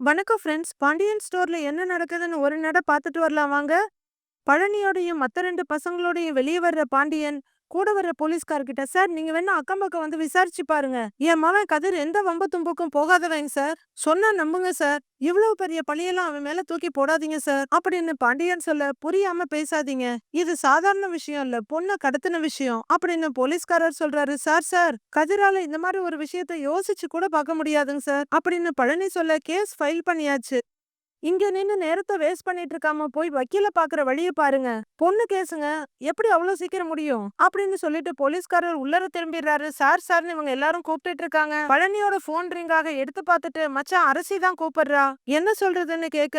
வணக்கம் ஃப்ரெண்ட்ஸ். பாண்டியன் ஸ்டோர்ல என்ன நடக்குதுன்னு ஒரு நட பார்த்துட்டு வரலாம் வாங்க. பழனியோடையும் மத்த 2 பசங்களோடையும் வெளிய வர்ற பாண்டியன், கூட வர்ற போலீஸ்கார்கிட்ட, "சார் நீங்க வேணா அக்கம் பக்கம் வந்து விசாரிச்சு பாருங்க. என் மவன் கதிர் எந்த வம்பு தும்புக்கும் போகாதவன் சார். சொன்னா நம்புங்க சார். இவ்வளவு பெரிய பழியெல்லாம் அவன் மேல தூக்கி போடாதீங்க சார்." அப்படின்னு பாண்டியன் சொல்ல, "புரியாம பேசாதீங்க. இது சாதாரண விஷயம் இல்ல. பொண்ண கடத்தின விஷயம்." அப்படின்னு போலீஸ்காரர் சொல்றாரு. "சார் சார், கதிரால இந்த மாதிரி ஒரு விஷயத்த யோசிச்சு கூட பார்க்க முடியாதுங்க சார்." அப்படின்னு பழனி சொல்ல, "கேஸ் ஃபைல் பண்ணியாச்சு. இங்க நின்னு நேரத்த வேஸ்ட் பண்ணிட்டு இருக்காம போய் வக்கீல பாக்குற வழிய பாருங்க. பொண்ணு கேசுங்க. எப்படி அவ்வளவு சீக்கிரம் முடியும்?" அப்படின்னு சொல்லிட்டு போலீஸ்காரர் உள்ளர திரும்பிடுறாரு. "சார் சார்னு இவங்க எல்லாரும் கூப்பிட்டுட்டு இருக்காங்க." பழனியோட போன் ரிங்காக எடுத்து பார்த்துட்டு, "மச்சான் அரசி தான் கூப்பிடுறா. என்ன சொல்றதுன்னு கேட்க,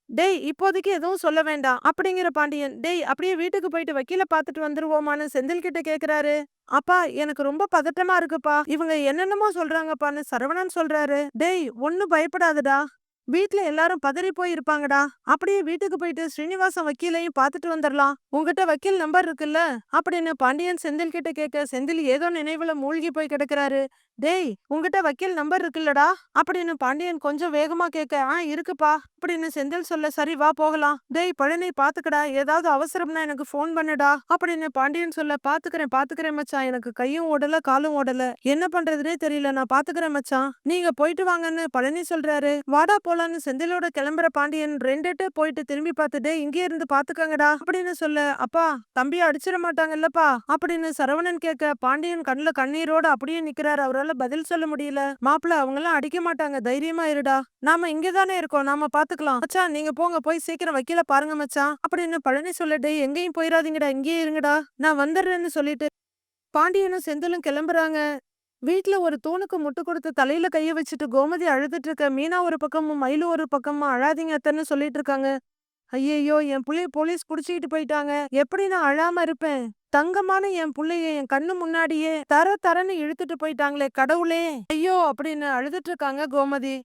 டேய் இப்போதைக்கு எதுவும் சொல்ல வேண்டாம்." அப்படிங்கிற பாண்டியன், "டேய் அப்படியே வீட்டுக்கு போயிட்டு வக்கீல பார்த்துட்டு வந்துருவோமான்னு செந்தில் கிட்ட கேக்குறாரு. "அப்பா எனக்கு ரொம்ப பதட்டமா இருக்குப்பா. இவங்க என்னென்னமோ சொல்றாங்கப்பான்னு சரவணன் சொல்றாரு. "டேய் ஒண்ணும் பயப்படாதடா. வீட்ல எல்லாரும் பதறி போய் இருப்பாங்கடா. அப்படியே வீட்டுக்கு போயிட்டு ஸ்ரீனிவாசன் வக்கீலையும் பார்த்துட்டு வந்துடலாம். உங்ககிட்ட வக்கீல் நம்பர் இருக்குல்ல?" அப்படின்னு பாண்டியன் செந்தில் கிட்ட கேட்க, செந்தில் ஏதோ நினைவுல மூழ்கி போய் கிடக்குறாரு. "டேய் உங்ககிட்ட வக்கீல் நம்பர் இருக்குல்லடா?" அப்படின்னு பாண்டியன் கொஞ்சம் வேகமா கேட்க, இருக்குப்பா." அப்படின்னு செந்தில் சொல்ல, "சரி வா போகலாம்." "டேய் பழனி பாத்துக்கடா. ஏதாவது அவசரம்னா எனக்கு ஃபோன் பண்ணுடா." அப்படின்னு பாண்டியன் சொல்ல, "பாத்துக்கிறேன் பாத்துக்கிறேன் மச்சான். எனக்கு கையும் ஓடல காலும் ஓடல. என்ன பண்றதுனே தெரியல. நான் பாத்துக்கிறேன் மச்சான். நீங்க போயிட்டு வாங்கன்னு" பழனி சொல்றாரு. "வாடா போலான்னு" செந்திலோட கிளம்புற பாண்டியன் 2 எட்டு போயிட்டு திரும்பி பார்த்துட்டு, "இங்கே இருந்து பாத்துக்கங்கடா." அப்படின்னு சொல்ல, "அப்பா தம்பிய அடிச்சிட மாட்டாங்கல்லப்பா?" அப்படின்னு சரவணன் கேட்க, பாண்டியன் கண்ணுல கண்ணீரோட அப்படியே நிக்கிறாரு. அவரால பதில் சொல்ல முடியல. "மாப்பிள அவங்கெல்லாம் அடிக்க மாட்டாங்க. தைரியமா இருடா. நாம இங்க தானே இருக்கோம். நாம பாத்துக்கலாம். மச்சான் நீங்க போங்க. போய் சீக்கிரம் வக்கீல பாருங்க மச்சான்." அப்படின்னு பழனி சொல்ல, "டேய் எங்கேயும் போயிடாதீங்கடா. இங்கேயே இருங்கடா. நான் வந்துடுறேன்னு" சொல்லிட்டு பாண்டியனும் செந்திலும் கிளம்புறாங்க. வீட்ல ஒரு தூணுக்கு முட்டு கொடுத்து தலையில கைய வச்சுட்டு கோமதி அழுதுட்டு இருக்க. மீனா ஒரு பக்கமும் மயிலு ஒரு பக்கமும், "அழாதீங்க அத்தன்னு" சொல்லிட்டு இருக்காங்க. ஐயையோ என் புள்ளைய போலீஸ் புடிச்சுக்கிட்டு போயிட்டாங்க. எப்படி நான் அழாம இருப்பேன்? தங்கமான என் புள்ளைய என் கண்ணு முன்னாடியே தர தரன்னு இழுத்துட்டு போயிட்டாங்களே கடவுளே! ஐயோ! அப்படின்னு அழுதுட்டு இருக்காங்க கோமதி.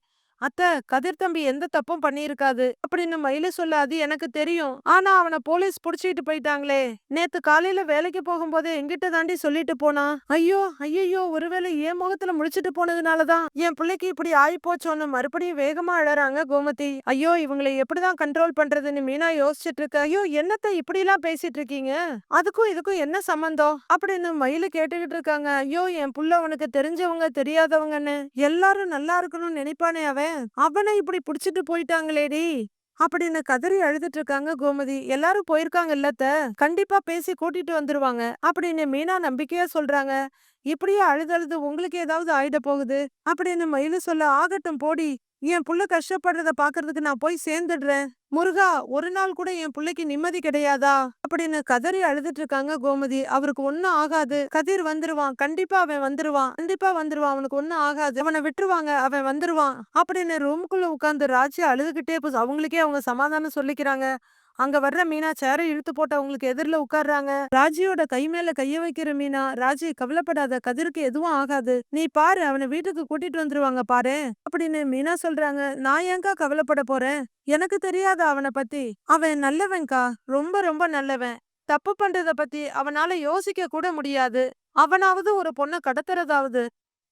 "அத்த, கதிர் தம்பி எந்த தப்பும் பண்ணியிருக்காது." அப்படின்னு மயிலு சொல்ல, "அது எனக்கு தெரியும். ஆனா அவன போலீஸ் புடிச்சுக்கிட்டு போயிட்டாங்களே. நேத்து காலையில வேலைக்கு போகும்போதே என்கிட்ட தாண்டி சொல்லிட்டு போனான்." "ஐயோ ஐயையோ, ஒருவேளை என் முகத்துல முழிச்சிட்டு போனதுனாலதான் என் பிள்ளைக்கு இப்படி ஆயிப்போச்சோன்னு" மறுபடியும் வேகமா அழறாங்க கோமதி. ஐயோ இவங்களை எப்படிதான் கண்ட்ரோல் பண்றதுன்னு மீனா யோசிச்சுட்டு இருக்க. "ஐயோ என்னத்த இப்படி எல்லாம் பேசிட்டு இருக்கீங்க? அதுக்கும் இதுக்கும் என்ன சம்பந்தம்?" அப்படின்னு மயிலு கேட்டுக்கிட்டு இருக்காங்க. "ஐயோ என் புள்ள உனக்கு தெரிஞ்சவங்க தெரியாதவங்கன்னு எல்லாரும் நல்லா இருக்கணும்னு நினைப்பானே அவன். அவனை இப்படி புடிச்சிட்டு போயிட்டாங்களேடி." அப்படின்னு கதறி அழுதுட்டு இருக்காங்க கோமதி. "எல்லாரும் போயிருக்காங்கல்ல அத்த. கண்டிப்பா பேசி கூட்டிட்டு வந்துருவாங்க." அப்படின்னு மீனா நம்பிக்கையா சொல்றாங்க. "இப்படியே அழுது அழுது உங்களுக்கு ஏதாவது ஆயிட போகுது." அப்படின்னு மயிலு சொல்ல, "ஆகட்டும் போடி. என் புள்ள கஷ்டப்படுறத பாக்குறதுக்கு நான் போய் சேர்ந்துடுறேன். முருகா, ஒரு நாள் கூட என் புள்ளைக்கு நிம்மதி கிடையாதா?" அப்படின்னு கதறி அழுதுட்டு இருக்காங்க கோமதி. "அவருக்கு ஒண்ணும் ஆகாது. கதிர் வந்துருவான். கண்டிப்பா அவன் வந்துருவான். கண்டிப்பா வந்துருவான். அவனுக்கு ஒண்ணும் ஆகாது. அவனை விட்டுருவாங்க. அவன் வந்துருவான்." அப்படின்னு ரூமுக்குள்ள உட்கார்ந்து ராஜி அழுதுகிட்டே அவங்களுக்கே அவங்க சமாதானம் சொல்லிக்கிறாங்க. அங்க வர்ற மீனா சேர இழுத்து போட்டு அவங்களுக்கு எதிரில உட்கார்றாங்க. ராஜியோட கை மேல கைய வைக்கிற மீனா, "ராஜி கவலைப்படாத. கதிருக்கு எதுவும் ஆகாது. நீ பாரு அவனை வீட்டுக்கு கூட்டிட்டு வந்துருவாங்க பாரேன்." அப்படின்னு மீனா சொல்றாங்க. "நான் ஏன்க்கா கவலைப்பட போறேன்? எனக்கு தெரியாதா அவனை பத்தி? அவன் நல்லவன்க்கா. ரொம்ப ரொம்ப நல்லவன். தப்பு பண்றத பத்தி அவனால யோசிக்க கூட முடியாது. அவனாவது ஒரு பொண்ண கடத்துறதாவது.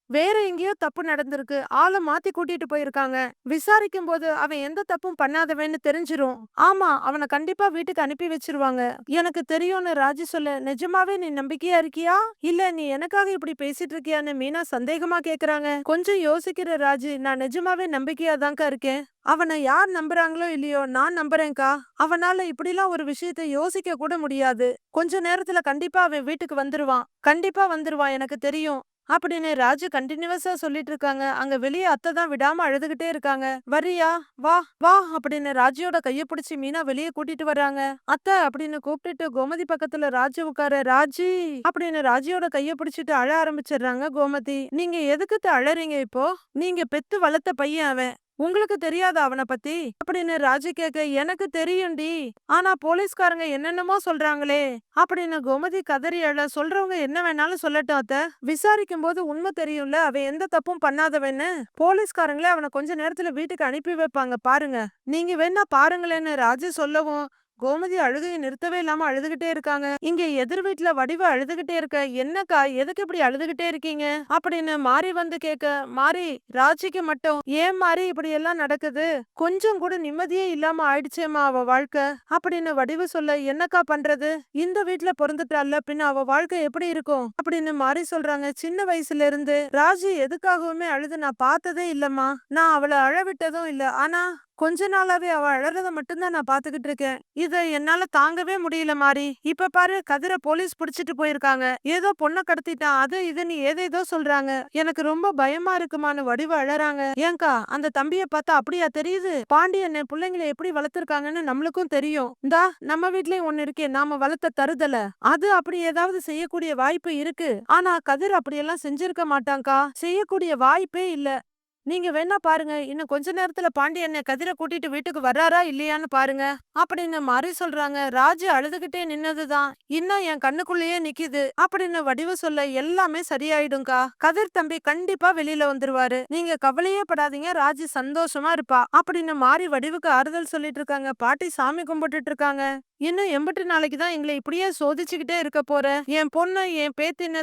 வேற எங்கேயோ தப்பு நடந்திருக்கு. ஆள மாத்தி கூட்டிட்டு போயிருக்காங்க. விசாரிக்கும் போது அவன் எந்த தப்பும் பண்ணாதவன்னு தெரிஞ்சிரும். ஆமா, அவன கண்டிப்பா வீட்டுக்கு அனுப்பி வச்சிருவாங்க." "எனக்கு தெரியும்னு" ராஜி சொல்ல, "நிஜமாவே நீ நம்பிக்கையா இருக்கியா? இல்ல நீ எனக்காக இப்படி பேசிட்டு இருக்கியான்னு" மீனா சந்தேகமா கேக்குறாங்க. கொஞ்சம் யோசிக்கிற ராஜி, "நான் நிஜமாவே நம்பிக்கையா தான்க்கா இருக்கேன். அவனை யார் நம்புறாங்களோ இல்லையோ நான் நம்புறேன்க்கா. அவனால இப்படிலாம் ஒரு விஷயத்த யோசிக்க கூட முடியாது. கொஞ்ச நேரத்துல கண்டிப்பா அவன் வீட்டுக்கு வந்துருவான். கண்டிப்பா வந்துருவான் எனக்கு தெரியும்." அப்படின்னு ராஜு கண்டினியூவஸா சொல்லிட்டு இருக்காங்க. அங்க வெளிய அத்தை தான் விடாம அழுதுகிட்டே இருக்காங்க. "வர்றியா? வா வா" அப்படின்னு ராஜியோட கைய பிடிச்சு மீனா வெளிய கூட்டிட்டு வர்றாங்க. "அத்தை" அப்படின்னு கூப்பிட்டுட்டு கோமதி பக்கத்துல ராஜு உட்கார, "ராஜி" அப்படின்னு ராஜியோட கைய பிடிச்சிட்டு அழ ஆரம்பிச்சிடுறாங்க கோமதி. "நீங்க எதுக்கு அழறீங்க இப்போ? நீங்க பெத்து வளர்த்த பையன் அவன். உங்களுக்கு தெரியாதா அவன பத்தி?" அப்படின்னு ராஜு கேட்க, "எனக்கு தெரியும்டி. ஆனா போலீஸ்காரங்க என்னென்னமோ சொல்றாங்களே." அப்படின்னு கோமதி கதறி அழ, "சொல்றவங்க என்ன வேணாலும் சொல்லட்டும் அத்த. விசாரிக்கும் போது உண்மை தெரியும்ல அவன் எந்த தப்பும் பண்ணாதவன்னு. போலீஸ்காரங்களே அவனை கொஞ்ச நேரத்துல வீட்டுக்கு அனுப்பி வைப்பாங்க பாருங்க. நீங்க வேணா பாருங்களேன்னு" ராஜு சொல்லவும், கோமதி அழுகைய நிறுத்தவே இல்லாம அழுதுகிட்டே இருக்காங்க. இங்க எதிர் வீட்ல வடிவு அழுதுகிட்டே இருக்க. என்னக்கா எதுக்கு இப்படி அழுதுகிட்டே இருக்கீங்க அப்படின்னு மாறி வந்து கேட்க, மாறி ராஜிக்கு மட்டும் ஏன் மாறி இப்படி எல்லாம் நடக்குது, கொஞ்சம் கூட நிம்மதியே இல்லாம ஆயிடுச்சேம்மா அவ வாழ்க்கை அப்படின்னு வடிவு சொல்ல, என்னக்கா பண்றது, இந்த வீட்ல பொறந்துட்டால பின்ன அவ வாழ்க்கை எப்படி இருக்கும் அப்படின்னு மாறி சொல்றாங்க. சின்ன வயசுல இருந்து ராஜி எதுக்காகவுமே அழுது நான் பார்த்ததே இல்லம்மா. நான் அவளை அழவிட்டதும் இல்ல. ஆனா கொஞ்ச நாளாவே அவ அழறத மட்டும்தான் நான் பாத்துக்கிட்டு இருக்கேன். இத என்னால தாங்கவே முடியல மாறி. இப்ப பாரு கதிர போலீஸ் புடிச்சிட்டு போயிருக்காங்க. ஏதோ பொண்ண கடத்திட்டான் அது இதுன்னு ஏதேதோ சொல்றாங்க. எனக்கு ரொம்ப பயமா இருக்குமான்னு வடிவ அழறாங்க. ஏங்கா அந்த தம்பிய பார்த்தா அப்படியா தெரியுது? பாண்டியன் என் பிள்ளைங்களை எப்படி வளர்த்திருக்காங்கன்னு நம்மளுக்கும் தெரியும். இந்தா நம்ம வீட்லயும் ஒண்ணு இருக்கே, நாம வளர்த்த தருதல, அது அப்படி ஏதாவது செய்யக்கூடிய வாய்ப்பு இருக்கு. ஆனா கதிர் அப்படியெல்லாம் செஞ்சிருக்க மாட்டாங்கா. செய்யக்கூடிய வாய்ப்பே இல்ல. நீங்க வேணா பாருங்க. இன்னும் கொஞ்ச நேரத்துல பாண்டியன் கதிர கூட்டிட்டு வீட்டுக்கு வர்றாரா இல்லையான்னு பாருங்க அப்படின்னு மாறி சொல்றாங்க. ராஜு அழுதுகிட்டே நின்னதுதான் இன்னும் என் கண்ணுக்குள்ளேயே நிக்குது அப்படின்னு வடிவு சொல்ல, எல்லாமே சரியாயிடும்கா. கதிர் தம்பி கண்டிப்பா வெளியில வந்துருவாரு. நீங்க கவலையே படாதீங்க. ராஜு சந்தோஷமா இருப்பா அப்படின்னு மாறி வடிவுக்கு ஆறுதல் சொல்லிட்டு இருக்காங்க. பாட்டி சாமி கும்பிட்டுட்டு இருக்காங்க. இன்னும் எம்பட்டு நாளைக்கு தான் எங்களை இப்படியே சோதிச்சுக்கிட்டே இருக்க போற? என் பொண்ணு என் பேத்தின்னு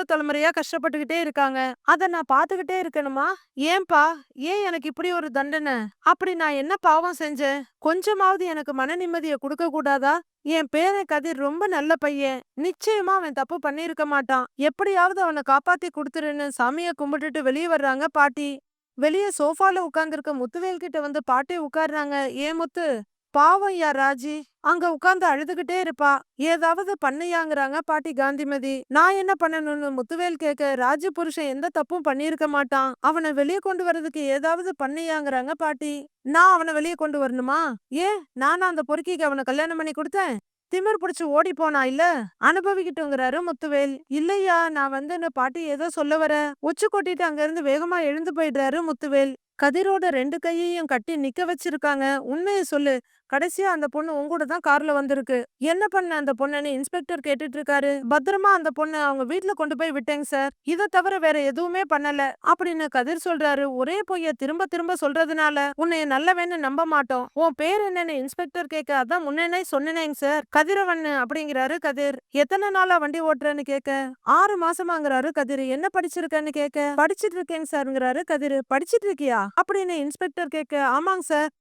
தலைமுறையா கஷ்டப்பட்டுக்கிட்டே இருக்காங்க. அத நான் பாத்துக்கிட்டே இருக்கணுமா? ஏன்பா, ஏன் எனக்கு இப்படி ஒரு தண்டனை? அப்படி நான் என்ன பாவம் செஞ்சேன்? கொஞ்சமாவது எனக்கு மன நிம்மதியை கொடுக்க கூடாதா? என் பேரன் கதிர் ரொம்ப நல்ல பையன். நிச்சயமா அவன் தப்பு பண்ணிருக்க மாட்டான். எப்படியாவது அவனை காப்பாத்தி கொடுத்துருன்னு சாமிய கும்பிட்டுட்டு வெளியே வர்றாங்க பாட்டி. வெளியே சோஃபால உட்கார்ந்திருக்க முத்துவேல் கிட்ட வந்து பாட்டி உட்கார்றாங்க. ஏன் முத்து, பாவம் யா ராஜி அங்க உட்கார்ந்து அழுதுகிட்டே இருப்பா. ஏதாவது பண்ணையாங்கிறாங்க பாட்டி காந்திமதி. நான் என்ன பண்ணணும்னு முத்துவேல் கேட்க, ராஜு புருஷன் எந்த தப்பும் பண்ணிருக்க மாட்டான். அவனை வெளியே கொண்டு வர்றதுக்கு ஏதாவது பண்ணையாங்கிறாங்க பாட்டி. நான் அவனை வெளியே கொண்டு வரணுமா? ஏன் நானா அந்த பொறுக்கிக்கு அவனை கல்யாணம் பண்ணி கொடுத்தேன்? திமிர் புடிச்சு ஓடி போனா இல்ல, அனுபவிக்கிட்டுங்கிறாரு முத்துவேல். இல்லையா நான் வந்து பாட்டி ஏதோ சொல்ல வர உச்சு கொட்டிட்டு அங்க இருந்து வேகமா எழுந்து போயிடுறாரு முத்துவேல். கதிரோட 2 கையையும் கட்டி நிக்க வச்சிருக்காங்க. உண்மையை சொல்லு, கடைசியா அந்த பொண்ணு உங்கூட தான் கார்ல வந்திருக்கு. என்ன பண்ண அந்த பொண்ணுன்னு இன்ஸ்பெக்டர் கேட்டுட்டு இருக்காரு. பத்திரமா அந்த பொண்ணு அவங்க வீட்ல கொண்டு போய் விட்டேங்க சார். இத தவிர வேற எதுவுமே பண்ணல அப்படின்னு கதிர் சொல்றாரு. ஒரே பொய்ய திரும்ப திரும்ப சொல்றதுனால உன்னைய நல்லவன்னு நம்ப மாட்டோம். உன் பேர் என்னன்னு இன்ஸ்பெக்டர் கேட்க, அதான் முன்னே சொன்னேங்க சார், கதிரவன் அப்படிங்கிறாரு கதிர். எத்தனை நாளா வண்டி ஓட்டுறேன்னு கேட்க, 6 மாசமாங்கிறாரு கதிர். என்ன படிச்சிருக்கேன்னு கேட்க, படிச்சிட்டு இருக்கேங்க சார்ங்கிறாரு கதிர். படிச்சிட்டு இருக்கியா அப்படின்னு இன்ஸ்பெக்டர் கேட்க, ஆமாங்க சார்.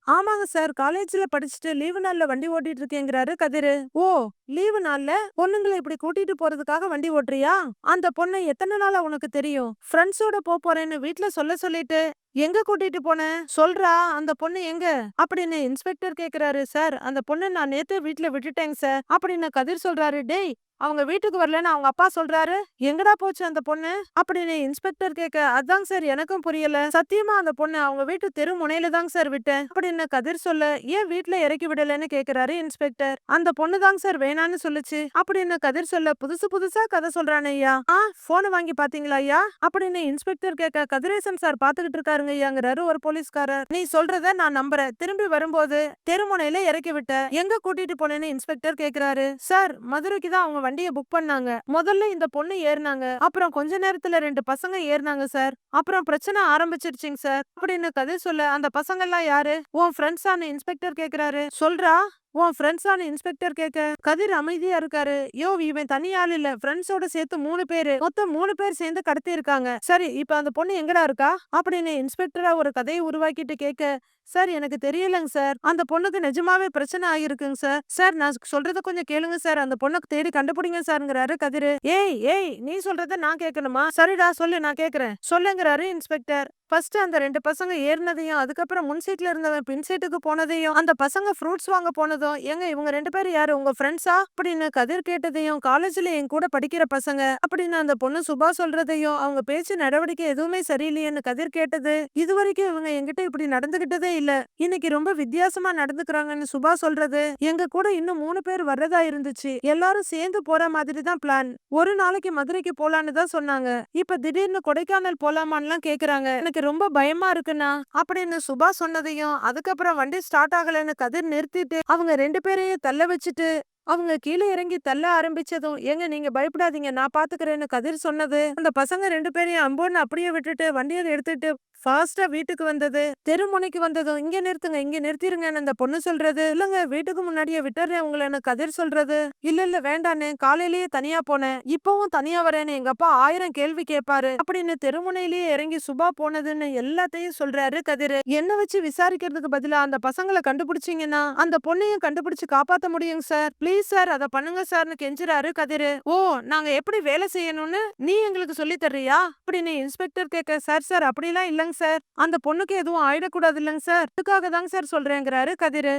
ஆமாங்க சார், காலேஜ்ல படிச்சுட்டு லீவு நாள்ல வண்டி ஓட்டிட்டு இருக்கேங்கிறாரு கதிரு. ஓ, லீவு நாள்ல பொண்ணுங்களை இப்படி கூட்டிட்டு போறதுக்காக வண்டி ஓட்டுறியா? அந்த பொண்ணு எத்தனை நாளா உனக்கு தெரியும்? ஃப்ரெண்ட்ஸோட போறேன்னு வீட்ல சொல்ல சொல்லிட்டு எங்க கூட்டிட்டு போன? சொல்றா, அந்த பொண்ணு எங்க அப்படின்னு இன்ஸ்பெக்டர் கேக்குறாரு. சார் அந்த பொண்ணு நான் நேத்து வீட்ல விட்டுட்டேங்க சார் அப்படின்னு கதிர் சொல்றாரு. டேய், அவங்க வீட்டுக்கு வரலன்னு அவங்க அப்பா சொல்றாரு. எங்கடா போச்சு அந்த பொண்ணு அப்படின்னு இன்ஸ்பெக்டர் கேட்க, அதாங்க சார் எனக்கும் புரியல. சத்தியமா அந்த பொண்ணு அவங்க வீட்டு தெரு முனையில தாங்க சார் விட்டேன் அப்படின்னு கதிர் சொல்ல, ஏன் வீட்ல இறக்கி விடலன்னு கேக்குறாரு இன்ஸ்பெக்டர். அந்த பொண்ணு தாங்க சார் வேணான்னு சொல்லுச்சு அப்படின்னு கதிர் சொல்ல, புதுசு புதுசா கதை சொல்றானே ஐயா. போன வாங்கி பாத்தீங்களா ஐயா அப்படின்னு இன்ஸ்பெக்டர் கேட்க, கதிரேசன் சார் பாத்துக்கிட்டு இருக்காருங்க ஐயாங்கிறாரு ஒரு போலீஸ்காரர். நீ சொல்றத நான் நம்புறேன். திரும்பி வரும்போது தெருமுனையில இறக்கி விட்ட, எங்க கூட்டிட்டு போனேன்னு இன்ஸ்பெக்டர் கேக்குறாரு. சார் மதுரைக்கு தான் அவங்க வண்டியை புக் பண்ணாங்க. முதல்ல இந்த பொண்ணு ஏறினாங்க, அப்புறம் கொஞ்ச நேரத்துல 2 பசங்க ஏறினாங்க சார். அப்புறம் பிரச்சனை ஆரம்பிச்சிருச்சுங்க சார் அப்படின்னு கதிர் சொல்ல, அந்த பசங்க எல்லாம் யாரு? உன் ஃப்ரெண்ட்ஸான்னு இன்ஸ்பெக்டர் கேக்குறாரு. சொல்றா, உன் ஃப்ரெண்ட்ஸான்னு இன்ஸ்பெக்டர் கேட்க, கதிர் அமைதியா இருக்காரு. யோ, இவன் தனி ஆள் இல்ல, ஃப்ரெண்ட்ஸோட சேர்த்து 3 பேரு, மொத்தம் 3 பேர் சேர்ந்து கடத்தி இருக்காங்க. சரி, இப்ப அந்த பொண்ணு எங்கடா இருக்கா அப்படின்னு இன்ஸ்பெக்டரா ஒரு கதையை உருவாக்கிட்டு கேட்க, சார் எனக்கு தெரியலங்க சார், அந்த பொண்ணுக்கு நிஜமாவே பிரச்சனை ஆகிருக்குங்க சார். சார் நான் சொல்றத கொஞ்சம் கேளுங்க சார், அந்த பொண்ணுக்கு தேடி கண்டுபிடிங்க சார்ங்கிறாரு கதிரு. ஏய் ஏய், நீ சொல்றத நான் கேட்கணுமா? சரிடா சொல்லு, நான் கேக்குறேன் சொல்லுங்கிறாரு இன்ஸ்பெக்டர். ஃபர்ஸ்ட் அந்த 2 பசங்க ஏறினதையும், அதுக்கப்புறம் முன் சீட்ல இருந்தவன் பின் சீட்டுக்கு போனதையும், அந்த பசங்க ஃப்ரூட்ஸ் வாங்க போனதும், ஏங்க இவங்க 2 பேரும் யாரு, உங்க ஃப்ரெண்ட்ஸா அப்படின்னு கதிர் கேட்டதையும், காலேஜ்ல என் கூட படிக்கிற பசங்க அப்படின்னு அந்த பொண்ணு சுபா சொல்றதையும், அவங்க பேச்சு நடவடிக்கை எதுவுமே சரியில்லையேன்னு கதிர் கேட்டது, இதுவரைக்கும் இவங்க என்கிட்ட இப்படி நடந்துகிட்டதே இல்ல, இன்னைக்கு ரொம்ப வித்தியாசமா நடந்துக்கிறாங்கன்னு சுபா சொல்றது, எங்க கூட இன்னும் 3 பேர் வர்றதா இருந்துச்சு, எல்லாரும் சேர்ந்து போற மாதிரி தான் பிளான், ஒரு நாளைக்கு மதுரைக்கு போலான்னு தான் சொன்னாங்க, இப்ப திடீர்னு கொடைக்கானல் போலாமான்லாம் கேக்குறாங்க, எனக்கு ரொம்ப பயமா இருக்குண்ணா அப்படின்னு சுபா சொன்னதையும், அதுக்கப்புறம் வண்டி ஸ்டார்ட் ஆகலன்னு கதிர் நிறுத்திட்டு அவங்க 2 பேரையும் தள்ள வச்சுட்டு அவங்க கீழ இறங்கி தள்ள ஆரம்பிச்சதும், "ஏங்க நீங்க பயப்படாதீங்க, நான் பாத்துக்கிறேன்னு" கதிர் சொன்னது. அந்த பசங்க 2 பேரையும் அம்போன்னு அப்படியே விட்டுட்டு வண்டிய எடுத்துட்டு ஃபாஸ்ட்டா வீட்டுக்கு வந்தது. தெரு முனைக்கு வந்ததும், "இங்க நிறுத்துங்க, இங்க நிறுத்திருங்கன்னு" அந்த பொண்ணு சொல்றது. "இல்லங்க வீட்டுக்கு முன்னாடியே விட்டுர்றேன் உங்களன்னு" கதிர் சொல்றது. "இல்ல, இல்ல வேண்டான்னு காலையிலேயே தனியா போனேன். இப்பவும் தனியா வரேன்னு எங்க அப்பா 1000 கேள்வி கேட்பாரு" அப்படின்னு தெருமுனையிலேயே இறங்கி சுபா போனதுன்னு எல்லாத்தையும் சொல்றாரு கதிரு. என்ன வச்சு விசாரிக்கிறதுக்கு பதிலா அந்த பசங்கள கண்டுபிடிச்சீங்கன்னா, அந்த பொண்ணையும் கண்டுபிடிச்சு காப்பாத்த முடியுங்க சார். ப்ளீஸ் சார் அத பண்ணுங்க சார்ன்னு கெஞ்சுறாரு கதிரு. "ஓ! நாங்க எப்படி வேலை செய்யணும்னு நீ எங்களுக்கு சொல்லி தர்றியா?" அப்படின்னு இன்ஸ்பெக்டர் கேட்க, "சார் சார் அப்படிலாம் இல்லங்க சார். அந்த பொண்ணுக்கு எதுவும் ஆயிடக்கூடாது இல்லங்க சார். அதுக்காக தாங்க சார் சொல்றேங்கிறாரு கதிரு.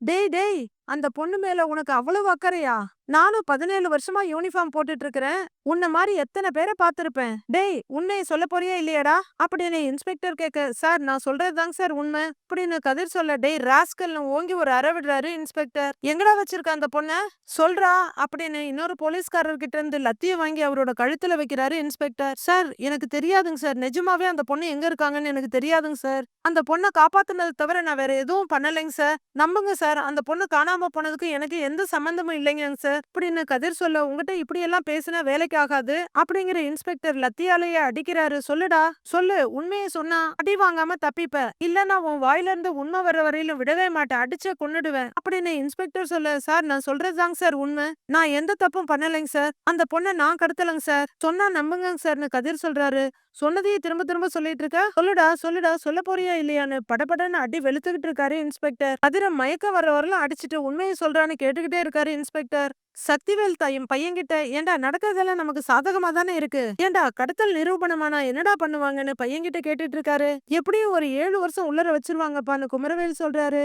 டேய் டேய் அந்த பொண்ணு மேல உனக்கு அவ்வளவு அக்கறையா? நானும் 17 வருஷமா யூனிஃபார்ம் போட்டுட்டு இருக்கிறேன். உன்ன மாரி எத்தனை பேரை பார்த்திருப்பேன். டேய் உண்மையை சொல்ல போறியா இல்லையாடா அப்படின்னு இன்ஸ்பெக்டர் கேட்க, சார் நான் சொல்றதுதாங்க சார் உண்மை அப்படின்னு கதிர் சொல்ல, டேய் ராஸ்கல்னு ஓங்கி ஒரு அறை விடுறாரு இன்ஸ்பெக்டர். எங்கடா வச்சிருக்க அந்த பொண்ண சொல்றா அப்படின்னு இன்னொரு போலீஸ்காரர் கிட்ட இருந்து லத்திய வாங்கி அவரோட கழுத்துல வைக்கிறாரு இன்ஸ்பெக்டர். சார் எனக்கு தெரியாதுங்க சார், நிஜமாவே அந்த பொண்ணு எங்க இருக்காங்கன்னு எனக்கு தெரியாதுங்க சார். அந்த பொண்ணை காப்பாத்துனது தவிர நான் வேற எதுவும் பண்ணலைங்க சார். நம்புங்க சார், அந்த பொண்ணு காணாம போனதுக்கு எனக்கு எந்த சம்பந்தமும் இல்லைங்க சார் அப்படின்னு கதிர் சொல்ல, உங்ககிட்ட இப்படி எல்லாம் பேசினா வேலைக்கு ஆகாது அப்படிங்கிற இன்ஸ்பெக்டர் லத்தியாலேயே அடிக்கிறாரு. சொல்லுடா சொல்லு, உண்மையை சொன்னா அடி வாங்காம தப்பிப்ப, இல்லன்னா உன் வாயில இருந்து உண்மை வர வரையிலும் விடவே மாட்டேன், அடிச்ச கொன்னுடுவேன் அப்படின்னு இன்ஸ்பெக்டர் சொல்ல, சார் நான் சொல்றதுதாங்க சார் உண்மை, நான் எந்த தப்பும் பண்ணலைங்க சார், அந்த பொண்ணை நான் கடத்தலைங்க சார், சொன்னா நம்புங்க சார்னு கதிர் சொல்றாரு. சொன்னதையே திரும்ப திரும்ப சொல்லிட்டு இருக்க, சொல்லுடா சொல்லுடா சொல்ல போறியா இல்லையான்னு படபடன்னு அடி வெளுத்துக்கிட்டு இருக்காரு இன்ஸ்பெக்டர். கதிர மயக்க வர வரலாம் அடிச்சுட்டு உண்மையை சொல்றான்னு கேட்டுக்கிட்டே இருக்காரு இன்ஸ்பெக்டர். சக்திவேல் தாயும் பையன்கிட்ட, ஏண்டா நடக்கிறதெல்லாம் நமக்கு சாதகமா தானே இருக்கு, ஏண்டா கடத்தல் நிரூபணமானா என்னடா பண்ணுவாங்கன்னு பையன்கிட்ட கேட்டுட்டு இருக்காரு. எப்படியும் ஒரு 7 வருஷம் உள்ளர வச்சிருவாங்கப்பான்னு குமரவேல் சொல்றாரு.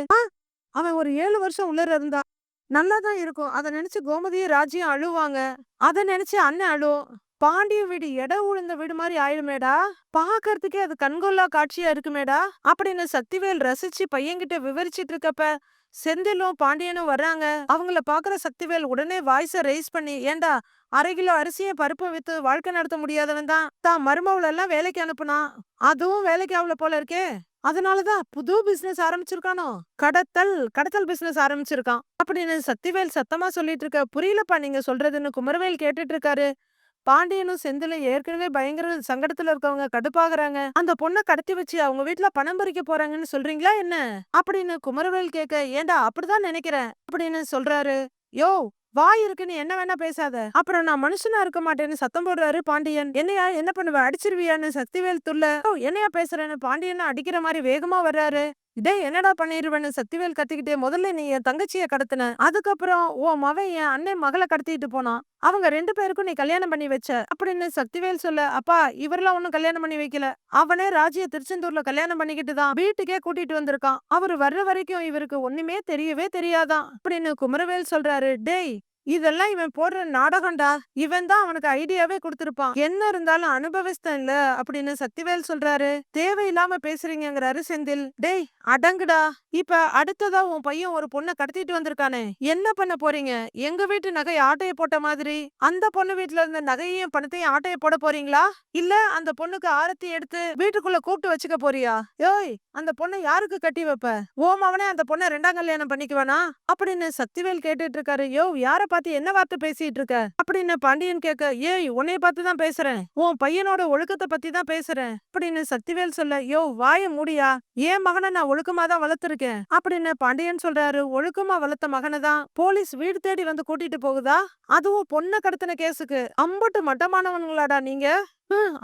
அவன் ஒரு 7 வருஷம் உள்ளர இருந்தா நல்லாதான் இருக்கும். அத நினைச்சு கோமதியும் ராஜியும் அழுவாங்க. அத நினைச்சு அண்ணன் அழும். பாண்டிய வீடு எடை உழுந்த வீடு மாதிரி ஆயிடுமேடா, பாக்கறதுக்கே அது கண்கொள்ளா காட்சியா இருக்குமேடா அப்படின்னு சக்திவேல் ரசிச்சு பையன்கிட்ட விவரிச்சிட்டு இருக்கப்ப செந்திலும் பாண்டியனும் வர்றாங்க. அவங்கள பாக்குற சக்திவேல் உடனே வாய்ஸ ரைஸ் பண்ணி, ஏண்டா 1/2 கிலோ அரிசியை பருப்பு வித்து வாழ்க்கை நடத்த முடியாதவன் தான் மருமவள எல்லாம் வேலைக்கு அனுப்புனான், அதுவும் வேலைக்கு ஆகல போல இருக்கே, அதனாலதான் புது பிசினஸ் ஆரம்பிச்சிருக்கானோ, கடத்தல் கடத்தல் பிசினஸ் ஆரம்பிச்சிருக்கான் அப்படின்னு சக்திவேல் சத்தமா சொல்லிட்டு இருக்க. புரியலப்பா நீங்க சொல்றதுன்னு குமரவேல் கேட்டுட்டு இருக்காரு. பாண்டியனும் செந்திலும் ஏற்கனவே பயங்கர சங்கடத்துல இருக்கவங்க கடுப்பாகுறாங்க. அந்த பொண்ணை கடத்தி வச்சு அவங்க வீட்டுல பணம் பறிக்க போறாங்கன்னு சொல்றீங்களா என்ன அப்படின்னு குமரவேல் கேட்க, ஏண்டா அப்படிதான் நினைக்கிறேன் அப்படின்னு சொல்றாரு. யோ வாய் இருக்குன்னு என்ன வேணா பேசாத, அப்புறம் நான் மனுஷனா இருக்க மாட்டேன்னு சத்தம் போடுறாரு பாண்டியன். என்னையா என்ன பண்ணுவ, அடிச்சிருவியான்னு சக்திவேல் துள்ள, என்னையா பேசுறேன்னு பாண்டியன் அடிக்கிற மாதிரி வேகமா வர்றாரு. டேய் என்னடா பண்ணிருவேன்னு சக்திவேல் கத்திக்கிட்டே, முதல்ல நீ என் தங்கச்சிய கடத்தின, அதுக்கப்புறம் உன் மவன் என் அண்ணன் மகளை கடத்திட்டு போனான், அவங்க 2 பேருக்கும் நீ கல்யாணம் பண்ணி வச்ச அப்படின்னு சக்திவேல் சொல்ல, அப்பா இவரெல்லாம் ஒண்ணும் கல்யாணம் பண்ணி வைக்கல, அவனே ராஜிய திருச்செந்தூர்ல கல்யாணம் பண்ணிக்கிட்டு தான் வீட்டுக்கே கூட்டிட்டு வந்திருக்கான், அவரு வர்ற வரைக்கும் இவருக்கு ஒண்ணுமே தெரியவே தெரியாதான் அப்படின்னு குமரவேல் சொல்றாரு. டேய் இதெல்லாம் இவன் போடுற நாடகம்டா, இவன் தான் அவனுக்கு ஐடியாவே கொடுத்திருப்பான், என்ன இருந்தாலும் அனுபவிஸ்தான் இல்ல அப்படின்னு சக்திவேல் சொல்றாரு. தேவையில்லாம பேசுறீங்கிறாரு செந்தில். டேய் அடங்குடா, இப்ப அடுத்ததா உன் பையன் ஒரு பொண்ணை கடத்திட்டு வந்திருக்கானே, என்ன பண்ண போறீங்க, எங்க வீட்டு நகை ஆட்டைய போட்ட மாதிரி அந்த பொண்ணு வீட்டுல இருந்த நகையையும் பணத்தையும் ஆட்டைய போட போறீங்களா, இல்ல அந்த பொண்ணுக்கு ஆரத்தி எடுத்து வீட்டுக்குள்ள கூப்பிட்டு வச்சுக்க போறியா, யோய் அந்த பொண்ணை யாருக்கு கட்டி வைப்ப, ஓம் அவனே அந்த பொண்ணை 2ஆம் கல்யாணம் பண்ணிக்குவானா அப்படின்னு சக்திவேல் கேட்டுட்டு இருக்காரு. யோ யார பார்த்து என்ன வார்த்தை பேசிட்டு இருக்க அப்படின்னு பாண்டியன் கேட்க, ஏய் உன்னைய பார்த்து தான் பேசுறேன், உன் பையனோட ஒழுக்கத்தை பத்தி தான் பேசுறேன் அப்படின்னு சக்திவேல் சொல்ல, யோ வாய மூடியா, என் மகனை நான் ஒழுக்கமா தான் வளர்த்திருக்கேன் அப்படின்னு பாண்டியன் சொல்றாரு. ஒழுக்கமா வளர்த்த மகனை தான் போலீஸ் வீடு தேடி வந்து கூட்டிட்டு போகுதா, அதுவும் பொண்ணை கடத்தின கேஸுக்கு, அம்பட்டு மட்டமானவனுங்களாடா நீங்க,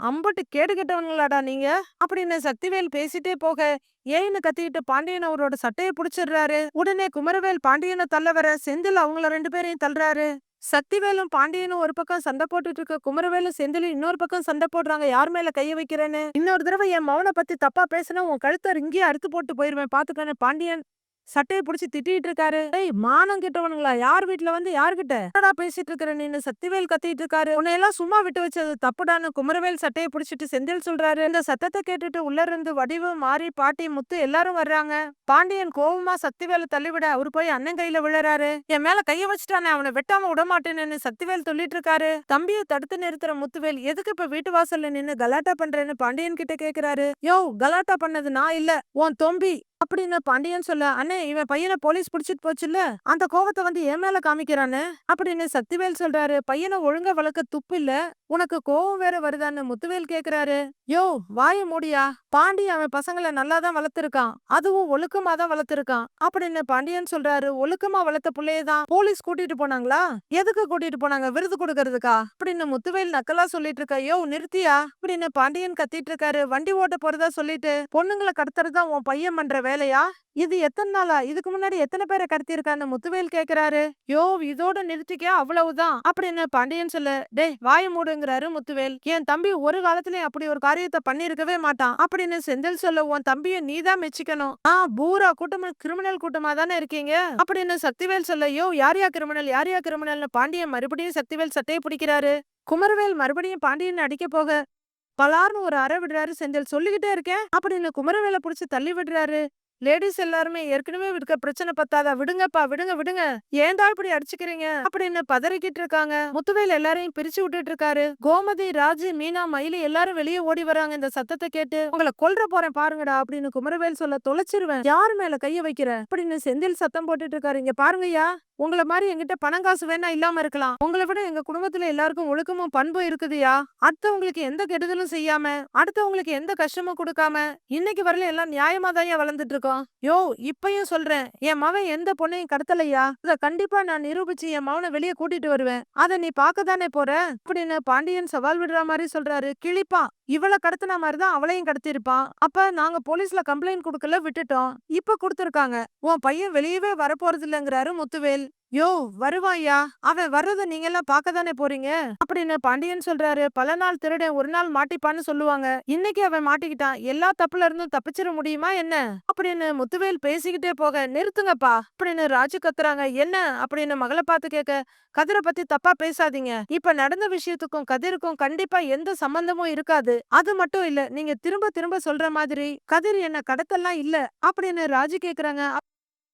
அம்பட்டு கேடு கெட்டவனுங்களாடா நீங்க அப்படின்னு சக்திவேல் பேசிட்டே போக, ஏன்னு கத்திட்டு பாண்டியன் அவரோட சட்டையை புடிச்சிடுறாரு. உடனே குமரவேல் பாண்டியனை தள்ள வர செந்தில் அவங்கள 2 பேரையும் தள்ளுறாரு. சக்திவேலும் பாண்டியனும் ஒரு பக்கம் சண்டை போட்டுட்டு இருக்க, குமரவேலும் செந்திலும் இன்னொரு பக்கம் சண்டை போடுறாங்க, யார் மேல கைய வைக்கிறேன்னு. இன்னொரு தடவை என் மவனை பத்தி தப்பா பேசினா உன் கழுத்தை இங்கேயே அறுத்து போட்டு போயிருவேன் பாத்துக்கன்னு பாண்டியன் சட்டையை புடிச்சு திட்டிட்டு இருக்காரு. ஏய் மானம் கிட்டவனுங்களா, யார் வீட்டுல வந்து யாருகிட்ட என்னடா பேசிட்டு இருக்கிற நீன்னு சக்திவேல் கத்திட்டு இருக்காரு. உன்னை எல்லாம் சும்மா விட்டு வச்சது தப்புடான்னு குமரவேல் சட்டையை புடிச்சிட்டு செந்தில் சொல்றாரு. இந்த சத்தத்தை கேட்டுட்டு உள்ள இருந்து வடிவு மாறி பாட்டி முத்து எல்லாரும் வர்றாங்க. பாண்டியன் கோவமா சக்திவேலை தள்ளிவிட அவரு போய் அண்ணன் கையில விழறாரு. என் மேல கைய வச்சுட்டானே அவனை வெட்டாம விட மாட்டேன்னு சக்திவேல் சொல்லிட்டு இருக்காரு. தம்பியை தடுத்து நிறுத்துற முத்துவேல், எதுக்கு இப்ப வீட்டு வாசல்ல நின்னு கலாட்டா பண்றேன்னு பாண்டியன் கிட்ட கேக்குறாரு. யோ கலாட்டா பண்ணது நான் இல்ல, உன் தொம்பி அப்படின்னு பாண்டியன் சொல்ல, அண்ணே இவன் பையனை போலீஸ் புடிச்சிட்டு போச்சுல்ல, அந்த கோவத்தை வந்து என் மேல காமிக்கிறானே அப்படின்னு சக்திவேல் சொல்றாரு. பையனை ஒழுங்கா வளர்க்க துப்பு இல்ல, உனக்கு கோவம் வேற வருதான்னு முத்துவேல் கேக்குறாரு. யோ வாய மூடியா, பாண்டி அவன் பசங்களை நல்லாதான் வளர்த்திருக்கான், அதுவும் ஒழுக்கமா தான் வளர்த்திருக்கான் அப்படின்னு பாண்டியன் சொல்றாரு. ஒழுக்கமா வளர்த்த புள்ளையதான் போலீஸ் கூட்டிட்டு போனாங்களா? எதுக்கு கூட்டிட்டு போனாங்க? விருது கொடுக்கறதுக்கா அப்படின்னு முத்துவேல் நக்கலா சொல்லிட்டு இருக்கா. யோ நிறுத்தியா அப்படின்னு பாண்டியன் கத்திட்டு இருக்காரு. வண்டி ஓட்ட போறதா சொல்லிட்டு பொண்ணுங்களை கடத்துறதுதான் உன் பையன் பண்ற வேலையா? இது எத்தனை நாளா? இதுக்கு முன்னாடி எத்தனை பேரை கடத்திருக்கான்னு முத்துவேல் கேக்குறாரு. யோ இதோட நிறுத்திக்க, அவ்வளவுதான் அப்படின்னு பாண்டியன் சொல்ல. டேய் வாய மூடுங்கிறாரு முத்துவேல். என் தம்பி ஒரு காலத்திலயும் அப்படி ஒரு காரியத்தை பண்ணிருக்கவே மாட்டான் அப்படின்னு செந்தில் சொல்ல. உன் தம்பிய நீதான் மெச்சிக்கணும். பூரா கூட்டம் கிரிமினல் கூட்டமா தானே இருக்கீங்க அப்படின்னு சக்திவேல் சொல்ல. யோ யார் கிரிமினல், யார் கிரிமினல்னு பாண்டியன் மறுபடியும் சக்திவேல் சட்டையை பிடிக்கிறாரு. குமரவேல் மறுபடியும் பாண்டியன் அடிக்க போக பலார்னு ஒரு அறை விடுறாரு. செந்தில் சொல்லிக்கிட்டே இருக்கேன் அப்படின்னு குமரவேலை புடிச்சு தள்ளி விடுறாரு. லேடிஸ் எல்லாருமே ஏற்கனவே இருக்க பிரச்சனை பத்தாதா, விடுங்கப்பா விடுங்க விடுங்க, ஏன்டா இப்படி அடிச்சுக்கிறீங்க அப்படின்னு பதறிக்கிட்டு இருக்காங்க. முத்துவேல் எல்லாரையும் பிரிச்சு விட்டுட்டு இருக்காரு. கோமதி, ராஜு, மீனா, மயிலு எல்லாரும் வெளியே ஓடி வராங்க இந்த சத்தத்தை கேட்டு. உங்களை கொல்ற போறேன் பாருங்கடா அப்படின்னு குமரவேல் சொல்ல. தொலைச்சிருவேன், யாரு மேல கைய வைக்கிற அப்படின்னு செந்தில் சத்தம் போட்டுட்டு இருக்காரு. இங்க பாருங்கய்யா, உங்களை மாதிரி எங்கிட்ட பணம் காசு வேணா இல்லாம இருக்கலாம், உங்களை விட எங்க குடும்பத்துல எல்லாருக்கும் ஒழுக்கமும் பண்பும் இருக்குதுயா. அடுத்தவங்களுக்கு எந்த கெடுதலும் செய்யாம, அடுத்தவங்களுக்கு எந்த கஷ்டமும் கொடுக்காம இன்னைக்கு வரல எல்லாம் நியாயமா தான் வளர்ந்துட்டு இருக்கோம். யோ இப்பயும் சொல்றேன், என் மவன் எந்த பொண்ணையும் கடத்தலையா, இத கண்டிப்பா நான் நிரூபிச்சு என் மவனை வெளியே கூட்டிட்டு வருவேன், அத நீ பாக்கதானே போற அப்படின்னு பாண்டியன் சவால் விடுற மாதிரி சொல்றாரு. கிளிப்பா, இவளை கடத்தின மாதிரிதான் அவளையும் கடத்திருப்பான். அப்ப நாங்க போலீஸ்ல கம்ப்ளைண்ட் கொடுக்கல, விட்டுட்டோம், இப்ப கொடுத்திருக்காங்க, உன் பையன் வெளியவே வரப்போறது இல்லங்கிறாரு முத்துவேல். யோ வருவாயா, அவன் வர்றத நீங்க எல்லாம் பாக்கதானே போறீங்க அப்படின்னு பாண்டியன் சொல்றாரு. பல நாள் திருடன் ஒரு நாள் மாட்டிப்பான்னு சொல்லுவாங்க, இன்னைக்கு அவன் மாட்டிக்கிட்டான், எல்லா தப்புல இருந்தும் தப்பிச்சிட முடியுமா என்ன அப்படின்னு முத்துவேல் பேசிக்கிட்டே போக. நிறுத்துங்கப்பா அப்படின்னு ராஜு கத்துறாங்க. என்ன அப்படின்னு மகளை பார்த்து கேட்க. கதிரை பத்தி தப்பா பேசாதீங்க, இப்ப நடந்த விஷயத்துக்கும் கதிருக்கும் கண்டிப்பா எந்த சம்பந்தமும் இருக்காது, அது மட்டும் இல்ல நீங்க திரும்ப திரும்ப சொல்ற மாதிரி கதிர் என்ன கடத்தலாம் இல்ல அப்படின்னு ராஜு கேக்குறாங்க.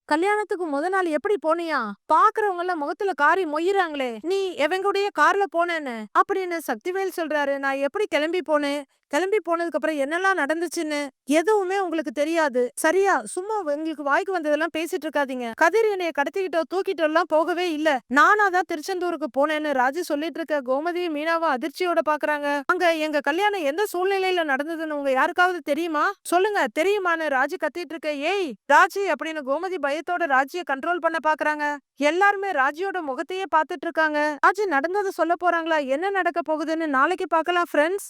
கல்யாணத்துக்கு முத நாள் எப்படி போனியா? பாக்குறவங்க எல்லாம் முகத்துல காரி மொய்யறாங்களே, நீ எவங்களுடைய கார்ல போனேன்னு அப்படின்னு சக்திவேல் சொல்றாரு. நான் எப்படி கிளம்பி போனேன், கிளம்பி போனதுக்கு அப்புறம் என்னெல்லாம் நடந்துச்சுன்னு எதுவுமே உங்களுக்கு தெரியாது சரியா? சும்மா உங்களுக்கு வாய்க்கு வந்ததெல்லாம் பேசிட்டு இருக்காதீங்க. கதிர் என்னைய கடத்திக்கிட்டோ தூக்கிட்டோ எல்லாம் போகவே இல்ல, நானா தான் திருச்செந்தூருக்கு போனேன்னு ராஜு சொல்லிட்டு இருக்க. கோமதி, மீனாவும் அதிர்ச்சியோட பாக்குறாங்க. அங்க எங்க கல்யாணம் எந்த சூழ்நிலையில நடந்ததுன்னு உங்க யாருக்காவது தெரியுமா? சொல்லுங்க தெரியுமான்னு ராஜு கத்திட்டு இருக்க. ஏய் ராஜி அப்படின்னு கோமதி பயத்தோட ராஜிய கண்ட்ரோல் பண்ண பாக்குறாங்க. எல்லாருமே ராஜியோட முகத்தையே பாத்துட்டு இருக்காங்க. ராஜி நடந்ததை சொல்ல போறாங்களா, என்ன நடக்க போகுதுன்னு நாளைக்கு பார்க்கலாம் ஃப்ரெண்ட்ஸ்.